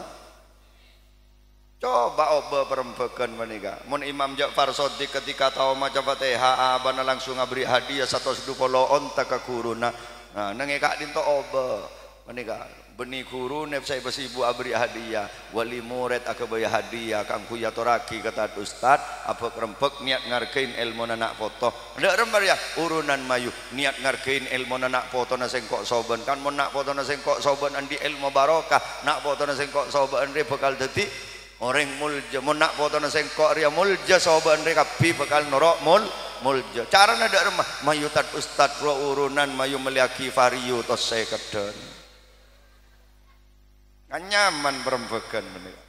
Coba oba perempekan menika. Mun Imam Ja'far Shadiq ketika tahu maca Fatihah abana langsung ngabri hadiah 120 onta ka guruna. Nah, nengekak dinto oba menika. Beni guru nep saya besibu abri hadiah, wali murid akabaya hadiah, kang kuya toraki kata ustad, apa kerempek niat ngargain ilmu anak foto. Ndak rembar ya urunan mayu niat ngargain ilmu anak foto na sengkok soben kan mun nak foto na sengkok soben andi ilmu barokah, nak foto na sengkok soben re bakal dadi orang mulja. Mun nak foto na sengkok ria mulja soben re kapi bakal norok mulja. Cara ndak remah mayu tat ustad pro urunan mayu meliaki variu tos saya keden. Kan nyaman perempuan menika.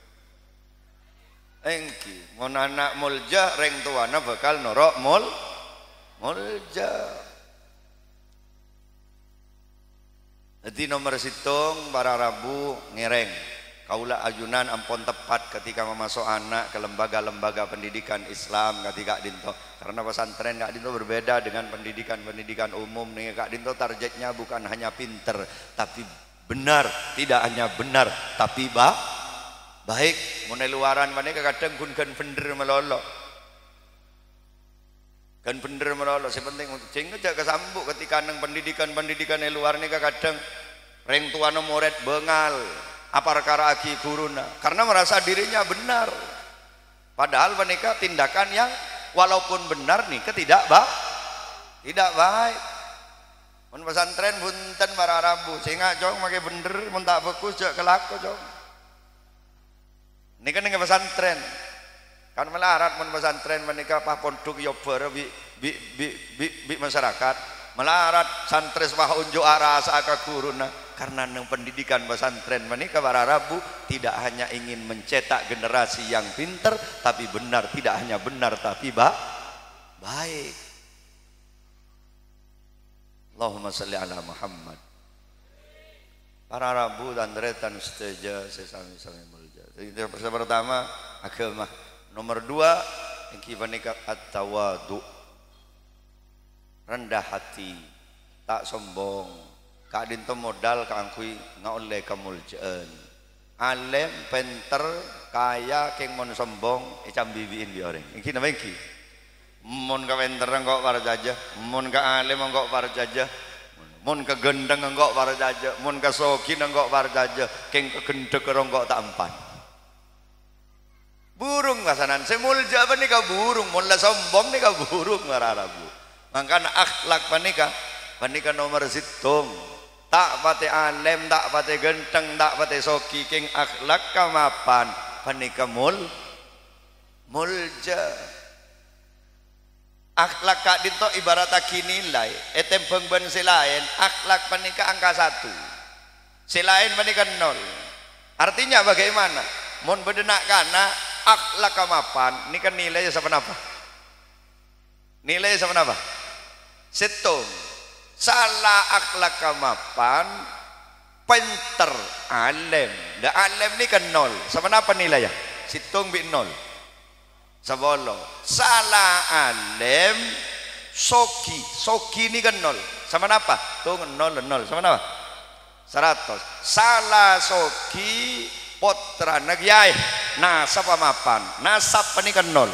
Engki mun anak mulja reng tuana bakal norok mulja. Jadi nomor situng para Rabu ngereng kaula ajunan ampun tepat ketika memasuk anak ke lembaga-lembaga pendidikan Islam ketika dinto, karena pesantren Kak Dinto berbeda dengan pendidikan umum nih. Kak Dinto targetnya bukan hanya pinter tapi benar, tidak hanya benar tapi baik. Mulai luaran mana kadang kun kan bener melolo, kan bener melolo. Sepenting cing aja kesambuk ketika nang pendidikan luar nih kadang reng tuana murid bengal apa perkara aki guruna karena merasa dirinya benar, padahal menika tindakan yang walaupun benar nih tidak baik. Mun pesantren bunten para Rabu sehingga jong make bener mun tak fokus jak kelako jong. Nika ning pesantren kan melarat mun pesantren menika pah pondok yo bar bi masyarakat melarat santres wah unjuk arah asa guruna karena nang pendidikan pesantren menika para Rabu tidak hanya ingin mencetak generasi yang pinter tapi benar, tidak hanya benar tapi baik. Allahumma salli ala Muhammad. Para Rabu dan retan seteja sesami-sami mulja. Jadi yang pertama agama. Nomor 2 yang kita nikah at-tawadu, rendah hati, tak sombong. Kak Dinto modal kangkui ngaoleh kemuljaan. Alim, penter, kaya, keng mon sombong, icam bibiin bi orang. Iki nama iki. Mun ka penter engkok para jajah, mun ka alim engkok para jajah, mun ka gendeng engkok para jajah, mun ka sokin engkok para jajah, keng kegendek engkok tak empan. Burung kasanan semulja panika burung, mun la sombong nika burung Rabu. Mangkana akhlak panika nomor situng. Tak pate alim, tak pate genteng, tak pate soki, keng akhlak kamapan panika mulja. Akhlak Kak Dinto ibarat nilai etempeng ben selain akhlak panika angka 1 selain panika 0. Artinya bagaimana mun bedenak kana akhlak kamapan ini kan nilainya sama apa? Nilainya sama apa? Situng. Salah akhlak kamapan pinter alim. Da alim ini kan 0. Sama apa nilainya? Situng bi 0. Sabolo. Salah alim soki ini kan 0. Sama apa? Tuh 0 sama apa? 100. Salah soki potra nagyay nasab amapan. Nasab ini kan 0.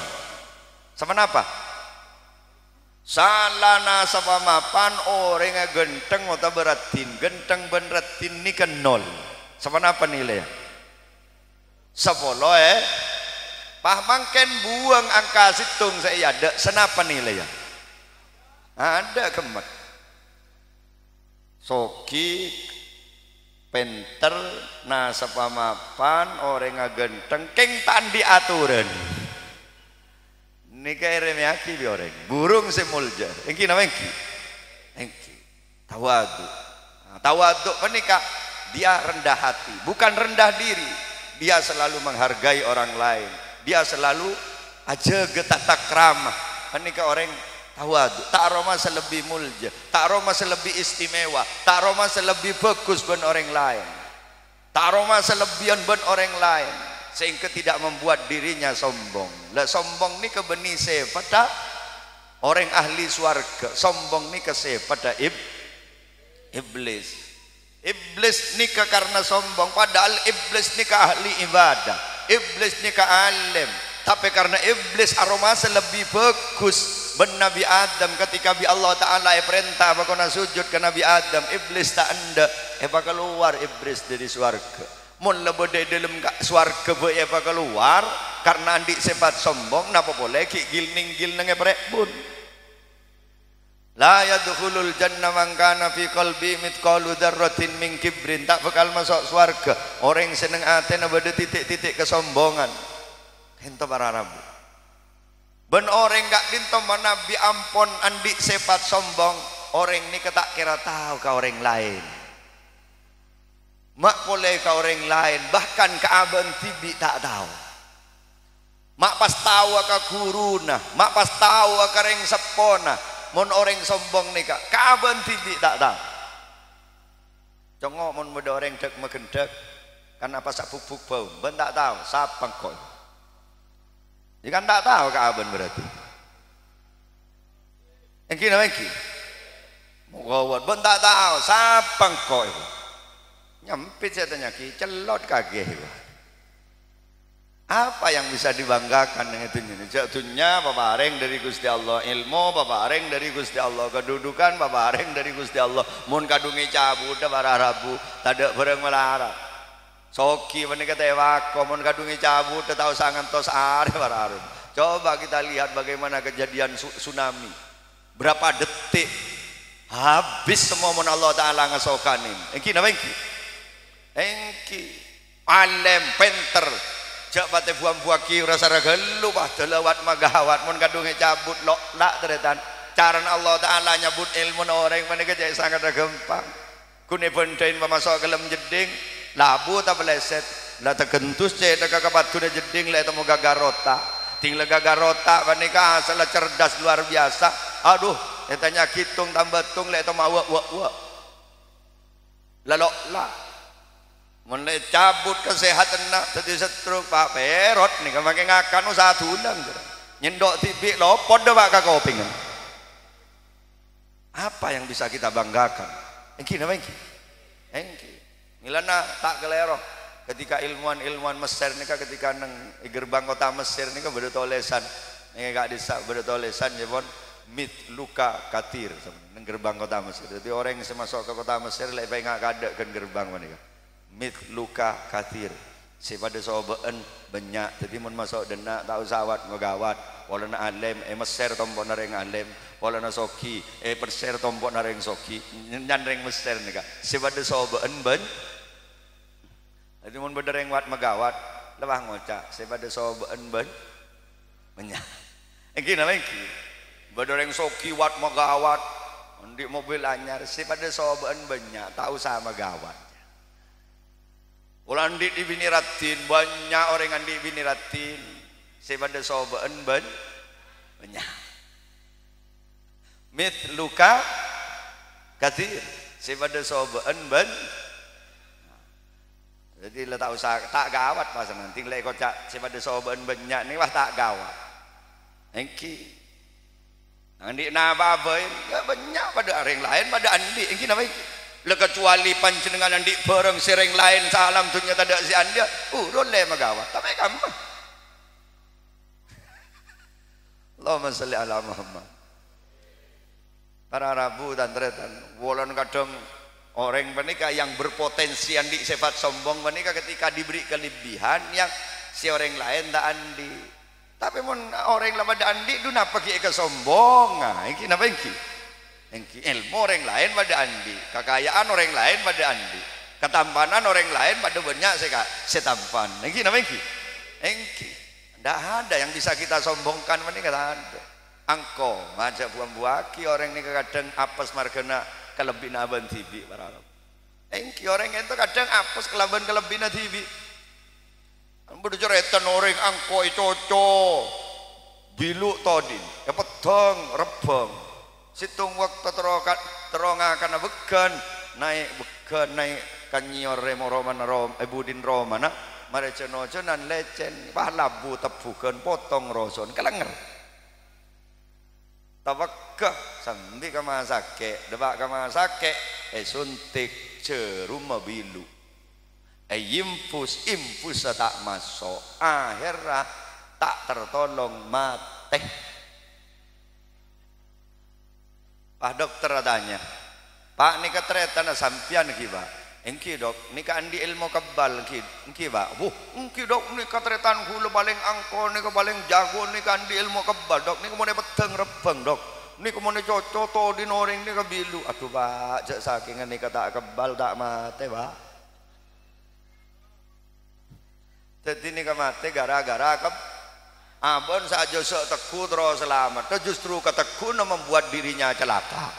Sama apa? Salah nasab amapan orang genteng atau beratin. Genteng beratin ini kan 0. Sama apa nilai? 10 Pah mangken buang angka situng saya ada senapa nilai ya? Ada kemat. Soki penter nasapamapan orang ngagenteng keng tandi aturan. Nika eremiaki bi orang. Burung semulja. Engki nama engki. Engki. Tawadu. Tawadu menika dia rendah hati, bukan rendah diri. Dia selalu menghargai orang lain. Dia selalu aja getata kramah. Menika orang tawadu, tak aroma selebih mulja, tak aroma selebih istimewa, tak aroma selebih bagus ben orang lain, tak aroma selebihan ben orang lain, sehingga tidak membuat dirinya sombong. Lah sombong ni kebeni pada orang ahli swarga, sombong ni pada iblis. Iblis ni karena sombong, padahal iblis ni ahli ibadah. iblis ni ka alim, tapi karena iblis aromanya lebih bagus ben Nabi Adam ketika bi Allah Ta'ala perintah apa kena sujud ke Nabi Adam, iblis tak anda apa keluar iblis dari swarga. Mun lebih dari dalam swarga be apa keluar karena andik sifat sombong napa boleh ki gilning ngebrek bun. La yadkhulul jannah man kana fi qalbi mithqalu dzarratin min kibrin, tak bakal masuk swarga orang seneng atene bade titik-titik kesombongan. Ento para Rabu. Ben orang gak dinto Nabi ampun andik sifat sombong, orang ni ketak kira tahu ke orang lain. Mak boleh ke orang lain, bahkan ke abang tibi tak tahu. Mak pas tahu ke guruna, mak pas tahu ke reng sepona, mon orang sombong ni ke abang tibi tak tahu. Congok mon muda orang dek magendek, karena pas bubuk bau, ben tak tahu, siapa kau. Jika tak tahu keaban berarti. Engki nama engki. Mugawat ben tak tahu siapa kau itu. Nyempit saya tanya ki, celot kaki itu. Apa yang bisa dibanggakan dengan itu ini? Jatuhnya babareng dari Gusti Allah, ilmu babareng dari Gusti Allah, kedudukan babareng dari Gusti Allah. Mun kadungi cabut da Rabu, tak ada bareng melarang. Soki menika teh wako mun kadungi cabut tahu sangan tos are bararum. Coba kita lihat bagaimana kejadian tsunami. Berapa detik habis semua mun Allah Taala ngasokanin. Engki napa engki? Engki alem penter. Jak pate buam-buaki rasa ragelu bah telawat magawat mun kadungi cabut lok lak teretan. Caran Allah Taala nyebut ilmu orang menika jadi sangat gampang. Kune pentain pamasok kelem jeding labu tak beleset lah tergentus cek dekat kapatu dah jeding lah itu mau gagarota tinggal gagarota menikah salah cerdas luar biasa. Aduh tanya kitung tambah tung lah itu mau wak lalok lah mulai cabut kesehatan nak tadi setruk pak perot nih kemakai ngakan usaha tulang nyendok tibi lopot dah pak kakopingan. Apa yang bisa kita banggakan? Engki nama engki Milana tak kelero ketika ilmuwan Mesir nika ketika neng gerbang kota Mesir nika bertolesan nika gak desa bertolesan ya pon mit luka katir neng gerbang kota Mesir. Jadi orang yang masuk ke kota Mesir lek bae ngak kadekeun gerbang menika mit luka katir sepada sobeen banyak. Jadi mun masuk denak tak usawat megawat wala na alim Mesir tombok nareng alim wala na soki Perser tombok nareng soki nyandreng Mesir nika sepada sobeen ben. Jadi mun bedereng wat megawat lebah ngocak sepada sobeen ben banyak. Engki nama engki bedereng soki wat megawat di mobil anyar sepada sobeen banyak tak usah megawat. Ulan di biniratin banyak orang andi biniratin sepada sobeen ben banyak. Mit luka katir sepada sobeen ben. Jadi le tak usah tak gawat pas nanti le kocak sepada soban banyak ni wah tak gawat. Engki. Andi na babai ya banyak pada orang lain pada andi engki nama engki. Le kecuali panjenengan andi bareng sering lain salam dunya tak ada si anda urun le magawat. Tapi kamu. Allahumma shalli ala Muhammad. Para Rabu dan tretan wolon kadang orang menikah yang berpotensi andi sifat sombong menikah ketika diberi kelebihan yang si orang lain tak andi. Tapi mun orang lama tak andi du napa ki kesombongan. Iki napa iki? Engki ilmu orang lain pada andi, kekayaan orang lain pada andi, ketampanan orang lain pada banyak setampan. Engki napa engki? Engki. Tidak ada yang bisa kita sombongkan menikah tak ada. Angko ngajak buang-buaki orang ini kadang apes margana kelebihan aban tibi para Arab. Engki orang itu kadang apes kelebihan tibi. Berceretan orang angko coco bilu todin ya pedang rebang situng waktu terongakan began naik kanyior remoroman ebudin romana mereka nojonan lecen labu tebukan potong roson kelenger tawakah sambil kamasake debak kamasake suntik ceruma bilu impus tak masuk akhirnya tak tertolong mati. Pak dokter tanya, Pak ini ketretan sampian ki Pak. Engki dok, ini andi ilmu kebal engki Pak. Engki dok ini ketretan kula paling angko ini paling jago ini andi ilmu kebal dok. Ini kemana peteng rebeng dok. Ini kemana cocoto di noring ini kebilu. Aduh Pak, cek saking ini kata kebal tak mati Pak. Jadi ini mati gara-gara abon saja sok teku terus selamat. Itu justru ketekun membuat dirinya celaka.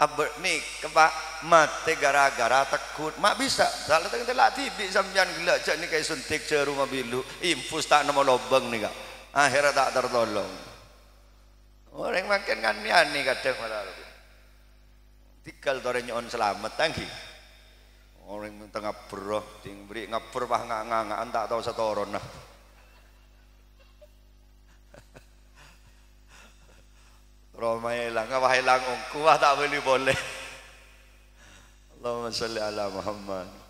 Abon nih Pak mati gara-gara tekun. Mak bisa. Salah tengah tibi sampean gila cek nih kayak suntik ke rumah bilu. Infus tak nama lobeng nih kak. Akhirnya tak tertolong. Orang makin ngani-ani kadang malah. Tinggal torenya on selamat tangki. Orang minta ngapur, beri ngapur bah nggak tak tahu setoron nah. Roma hilang, ngapa hilang kuah tak boleh. Allahumma sholli ala Muhammad.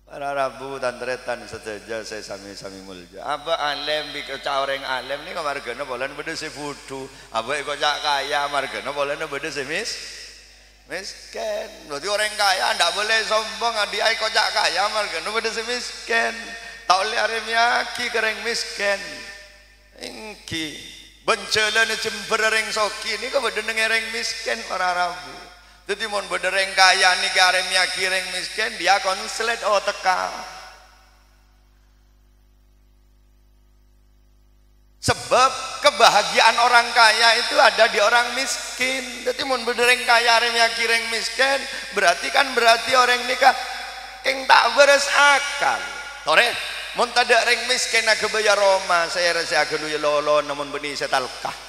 Para rabu dan tretan seteja saya sami mulja. Apa alim bikau orang alim ni kamar kena boleh beda sefudu. Apa ikut jak kaya kamar kena boleh beda miskin. Berarti orang kaya tidak boleh sombong. Dia ikut jak kaya kamar kena beda miskin. Tak boleh aremiaki kereng miskin. Engki bencela ni cembereng soki ni kau beda ngereng miskin para rabu. Jadi mon bedereng kaya ni karemnya kireng miskin dia konslet teka. Sebab kebahagiaan orang kaya itu ada di orang miskin. Jadi mon bedereng kaya karemnya kireng miskin berarti orang nikah keng tak beres akal. Tore mon tada reng miskin nak bayar Roma saya rasa aku dulu lolo namun benih setalkah.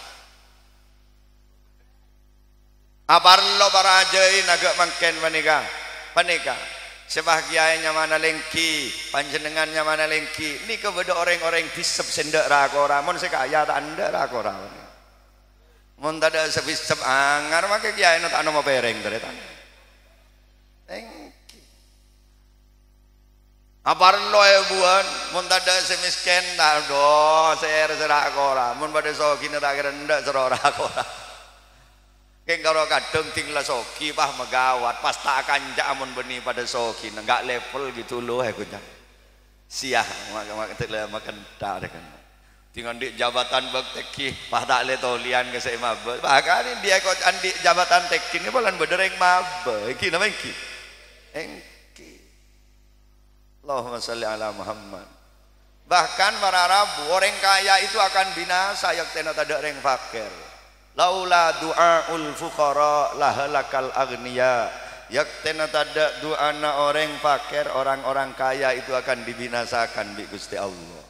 Aparlo para ajain agak mangken panika sebahagiannya mana lengki panjenengannya mana lengki ni kepada orang-orang bisep sendak rakora mon sekaya tak anda rakora mon tada sebisep angar maka kiai tak nama pereng teretan lengki aparlo buan mon tada semisken tak do ser serakora mon pada soki tak kira ndak serakora. Keng kalau kadang tinggal soki bah megawat pas tak akan jamun benih pada soki enggak level gitu loh aku jang siah makan tak ada kan tinggal di jabatan bakteki bah tak le tolian ke saya mabel bahkan dia kok andi jabatan teki ni bulan bedereng mabel iki nama iki engki Allahumma sholli ala Muhammad. Bahkan para Arabu orang kaya itu akan binasa yak tena tada orang fakir. Laula du'aul fuqara lahalakal agniya. Yaktena tada du'ana orang fakir, orang-orang kaya itu akan dibinasakan bi Gusti Allah.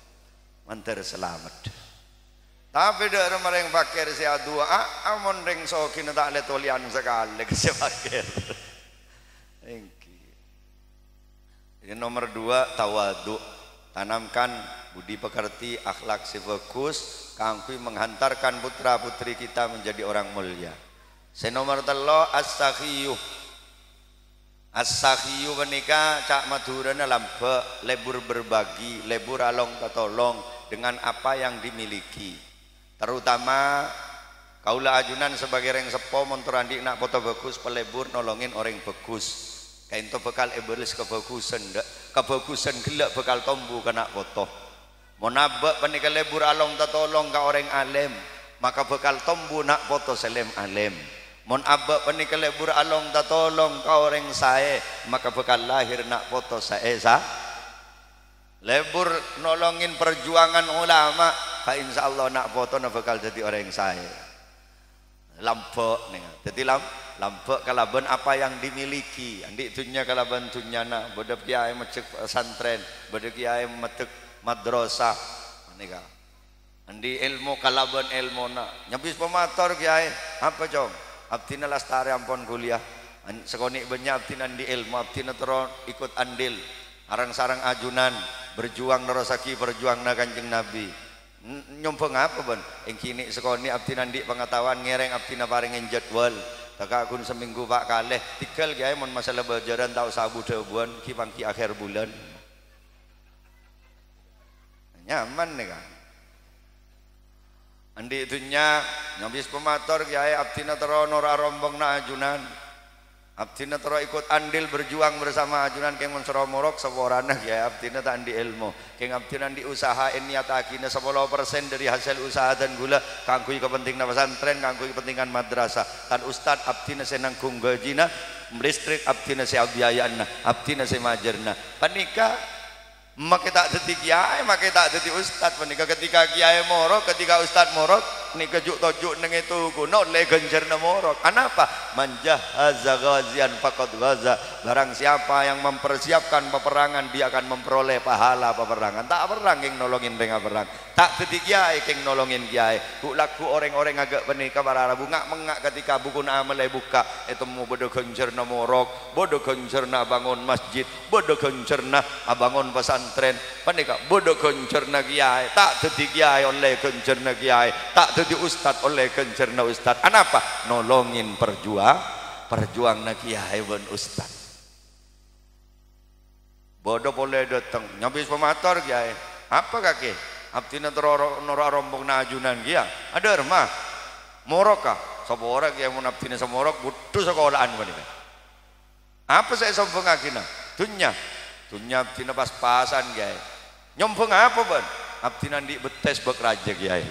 Mantar selamat. Tapi dak orang fakir sia doa amon ring sokin tak le tolian sekali ke fakir. Engki. Ini nomor 2 tawadu. Tanamkan budi pekerti, akhlak si bagus. Kangkui menghantarkan putra putri kita menjadi orang mulia. Nomor 3 as-sakhiyu. As-sakhiyu menikah cak madurana lambe lebur berbagi, lebur along tatolong dengan apa yang dimiliki. Terutama kaula ajunan sebagai reng sepo montor andi nak foto bagus pelebur nolongin orang bagus. Kainto bekal ebelis kebagusan gelak bekal tombu kena foto. Monabak panikal lebur along tatolong ka orang alim maka bekal tombu nak foto selem alim. Mon abak panikal lebur along tatolong ka orang sae maka bekal lahir nak foto sae sa. Lebur nolongin perjuangan ulama ka insyaallah nak foto na bekal jadi orang sae. Lampok nih. Jadi lampok kalaban apa yang dimiliki. Andi dunya kalaban dunyana bodep kiai mecek pesantren, bodep kiai metek madrasah menika andi ilmu kalaban ilmona nyabis pemator kiai apa jom abdina lastari ampun kuliah sekoni banyak abdina andi ilmu abdina terus ikut andil arang-sarang ajunan berjuang nerosaki berjuang na kanjeng Nabi nyompong apa ben engkini sekoni abdina andi pengetahuan ngereng abdina paringin jadwal tak akun seminggu pak kalih tinggal kiai mon masalah bajaran tahu sabu debuan ki pangki akhir bulan nyaman nih kan andi itunya nyabis pemator kiai abdina terono rombong na ajunan abdina tero ikut andil berjuang bersama ajunan keng menseromorok seborana kiai abdina tak andi ilmu keng abdina andi usahain niat akina 10% dari hasil usaha dan gula kangkui kepentingan pesantren kangkui kepentingan madrasah kan ustad abdina senangkung gajina listrik abdina se biayana abdina se majerna panika make tak dadi kiai make tak dadi ustad panika ketika kiai morok ketika ustad morok nika juk tojuk neng itu kuno le genjerna morok kenapa manjahaza ghazian faqad ghaza barang siapa yang mempersiapkan peperangan dia akan memperoleh pahala peperangan tak perang yang nolongin dengan perang tak dadi kiai keng nolongin kiai ku laku orang-orang agak panika para bunga mengak ketika buku amal buka itu mau bodo genjerna morok bodo genjerna bangun masjid bodo genjerna bangun pesantren panika bodo genjerna kiai tak dadi kiai oleh genjerna kiai tak jadi ustad oleh kencerna ustad kenapa nolongin perjuang na kiai ben ustad bodoh boleh datang nyabis pemator kiai apa kaki abdina nora rombong na ajunan kia ada rumah moroka seborang kiai mun abdina semorok butuh sekolahan panika apa saya sombong akina dunya abdina pas-pasan kiai nyombong apa ben abdina di betes bekraja kiai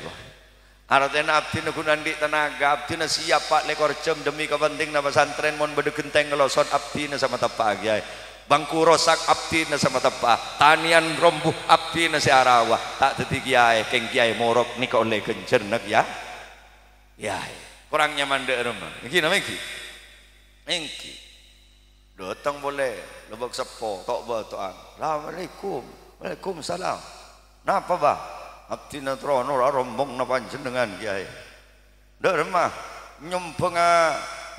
artinya abdina gunandi tenaga abdina siap pak lekor jam demi kepentingan pesantren mon bede genteng ngelosot abdina sama tepak kiai bangku rosak abdina sama tepak tanian rombuh abdina searawa tak dadi kiai keng kiai morok nika oleh gencernek ya kurang nyaman dek rumah iki namanya iki engki datang boleh lebok sepo tok batoan assalamualaikum waalaikumsalam napa bah abdina trono rombong na panjenengan kiai ndak remah nyombong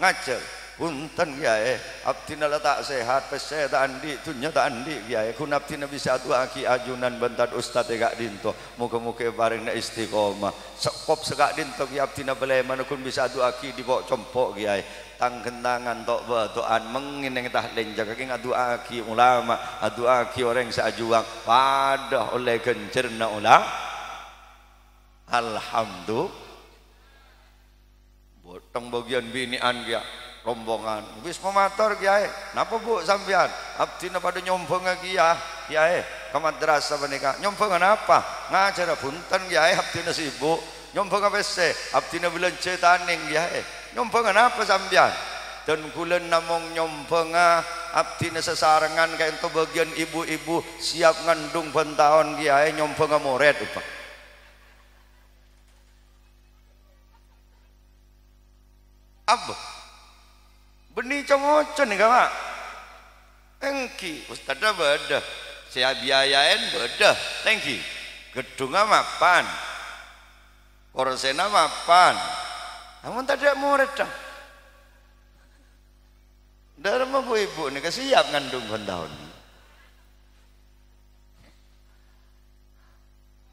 ngajar punten kiai abdina tak sehat pese tak andi dunya tak andi kiai kun abdina bisa aki ajunan bentar ustad gak dinto muga-muga bareng istiqomah sekop segak dinto kiai abdina bele manukun bisa aki di bawah compok kiai tang kentangan tok batoan mengineng tahlil jaga king aki ulama aki orang seajuang pada oleh gencerna ulama alhamdulillah botong bagian binian kia rombongan wis pemator kiai napa bu sampean abdina pada nyombong kiai ke madrasah menika nyombong apa ngajar punten kiai abdina sibuk nyombong apa sih abdina bilang cetaning kiai nyombong apa sampean dan kulen namong nyombong abdina sesarengan kayak itu bagian ibu-ibu siap ngandung pentahun kiai nyombong murid apa apa benih congocon nih kak engki ustadz beda saya biayain beda thank you gedungnya mapan korsena mapan namun tak ada murid dah dari mana ibu nih kesiap ngandung pentahun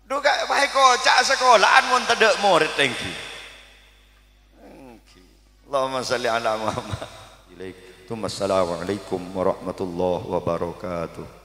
duga baik kocak sekolahan mun tak ada murid thank you Allahumma salli ala Muhammad. Assalamualaikum warahmatullahi wabarakatuh.